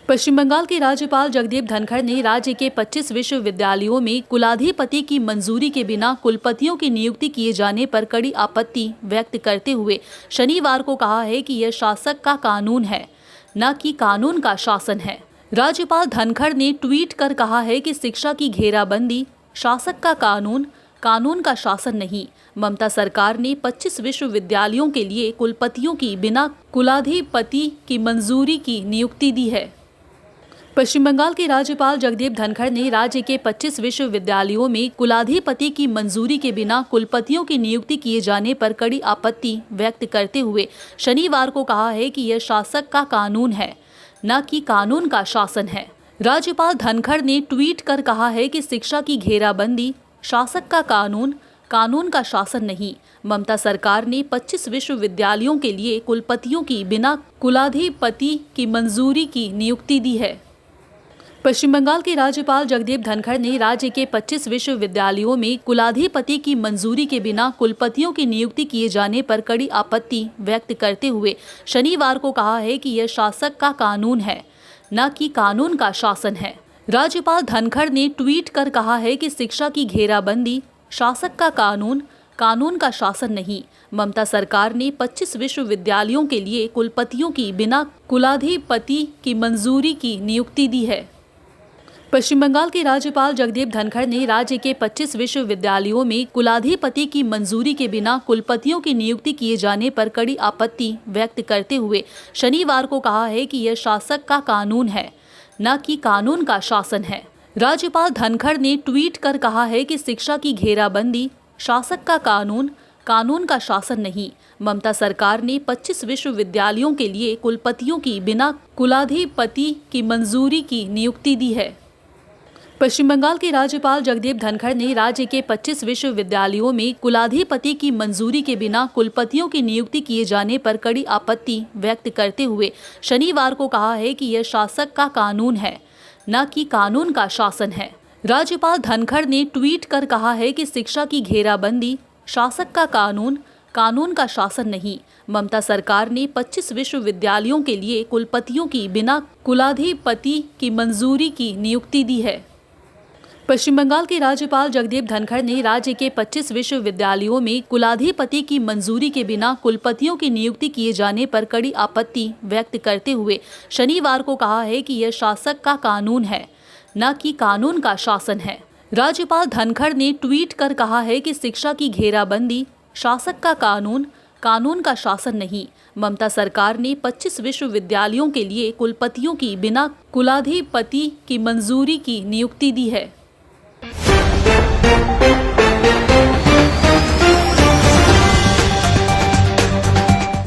पश्चिम बंगाल के राज्यपाल जगदीप धनखड़ ने राज्य के 25 विश्वविद्यालयों में कुलाधिपति की मंजूरी के बिना कुलपतियों की नियुक्ति किए जाने पर कड़ी आपत्ति व्यक्त करते हुए शनिवार को कहा है कि यह शासक का कानून है, न कि कानून का शासन है। राज्यपाल धनखड़ ने ट्वीट कर कहा है कि शिक्षा की घेराबंदी शासक का कानून, कानून का शासन नहीं। ममता सरकार ने 25 विश्वविद्यालयों के लिए कुलपतियों की बिना कुलाधिपति की मंजूरी की नियुक्ति दी है। पश्चिम बंगाल के राज्यपाल जगदीप धनखड़ ने राज्य के 25 विश्वविद्यालयों में कुलाधिपति की मंजूरी के बिना कुलपतियों की नियुक्ति किए जाने पर कड़ी आपत्ति व्यक्त करते हुए शनिवार को कहा है कि यह शासक का कानून है, न कि कानून का शासन है। राज्यपाल धनखड़ ने ट्वीट कर कहा है कि शिक्षा की घेराबंदी शासक का कानून, कानून का शासन नहीं। ममता सरकार ने 25 विश्वविद्यालयों के लिए कुलपतियों की बिना कुलाधिपति की मंजूरी की नियुक्ति दी है। पश्चिम बंगाल के राज्यपाल जगदीप धनखड़ ने राज्य के 25 विश्वविद्यालयों में कुलाधिपति की मंजूरी के बिना कुलपतियों की नियुक्ति किए जाने पर कड़ी आपत्ति व्यक्त करते हुए शनिवार को कहा है कि यह शासक का कानून है, न कि कानून का शासन है। राज्यपाल धनखड़ ने ट्वीट कर कहा है कि शिक्षा की घेराबंदी शासक का कानून, कानून का शासन नहीं। ममता सरकार ने 25 विश्वविद्यालयों के लिए कुलपतियों की बिना कुलाधिपति की मंजूरी की नियुक्ति दी है। पश्चिम बंगाल के राज्यपाल जगदीप धनखड़ ने राज्य के 25 विश्वविद्यालयों में कुलाधिपति की मंजूरी के बिना कुलपतियों की नियुक्ति किए जाने पर कड़ी आपत्ति व्यक्त करते हुए शनिवार को कहा है कि यह शासक का कानून है, न कि कानून का शासन है। राज्यपाल धनखड़ ने ट्वीट कर कहा है कि शिक्षा की घेराबंदी शासक का कानून, कानून का शासन नहीं। ममता सरकार ने 25 विश्वविद्यालयों के लिए कुलपतियों की बिना कुलाधिपति की मंजूरी की नियुक्ति दी है। पश्चिम बंगाल के राज्यपाल जगदीप धनखड़ ने राज्य के 25 विश्वविद्यालयों में कुलाधिपति की मंजूरी के बिना कुलपतियों की नियुक्ति किए जाने पर कड़ी आपत्ति व्यक्त करते हुए शनिवार को कहा है कि यह शासक का कानून है, न कि कानून का शासन है। राज्यपाल धनखड़ ने ट्वीट कर कहा है कि शिक्षा की घेराबंदी शासक का कानून, कानून का शासन नहीं। ममता सरकार ने 25 विश्वविद्यालयों के लिए कुलपतियों की बिना कुलाधिपति की मंजूरी की नियुक्ति दी है। पश्चिम बंगाल के राज्यपाल जगदीप धनखड़ ने राज्य के 25 विश्वविद्यालयों में कुलाधिपति की मंजूरी के बिना कुलपतियों की नियुक्ति किए जाने पर कड़ी आपत्ति व्यक्त करते हुए शनिवार को कहा है कि यह शासक का कानून है, न कि कानून का शासन है। राज्यपाल धनखड़ ने ट्वीट कर कहा है कि शिक्षा की घेराबंदी शासक का कानून, कानून का शासन नहीं। ममता सरकार ने 25 विश्वविद्यालयों के लिए कुलपतियों की बिना कुलाधिपति की मंजूरी की नियुक्ति दी है।